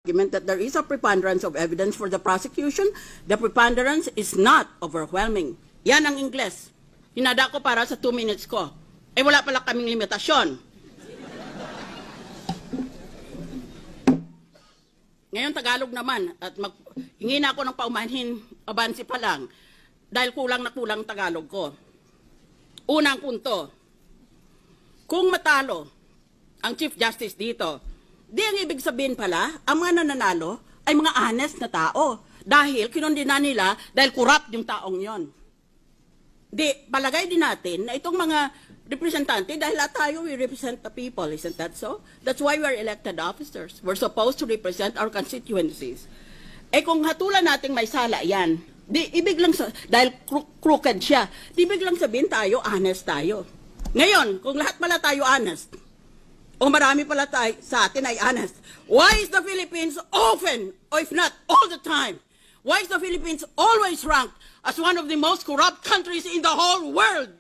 argument that there is a preponderance of evidence for the prosecution. The preponderance is not overwhelming. Yan ang Ingles. Hinada ko para sa 2 minutes ko. Eh wala pala kaming limitasyon. Ngayon Tagalog naman at hingi na ako ng paumanhin abansi pa lang dahil kulang na kulang Tagalog ko. Unang punto. Kung matalo ang Chief Justice dito, di ang ibig sabihin pala, ang mga nananalo ay mga honest na tao. Dahil kinundina nila dahil corrupt yung taong yon. Di, palagay din natin na itong mga representante, dahil lahat tayo, we represent the people, isn't that so? That's why we're elected officers. We're supposed to represent our constituencies. Eh kung hatulan nating may sala yan, di, ibig lang, dahil crooked siya, di ibig lang sabihin tayo, honest tayo. Ngayon, kung lahat pala tayo honest, o marami pala tayo sa atin ay honest. Why is the Philippines often, or if not all the time, why is the Philippines always ranked as one of the most corrupt countries in the whole world?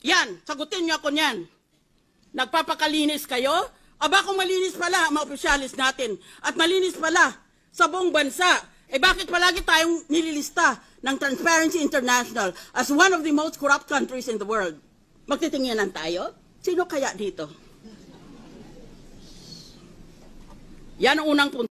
Yan, sagutin niyo ako niyan. Nagpapakalinis kayo? Aba kung malinis pala ang mga opisyalis natin at malinis pala sa buong bansa, eh bakit palagi tayong nililista ng Transparency International as one of the most corrupt countries in the world? Magtitingnan tayo? Sino kaya dito? Yan ang unang punto.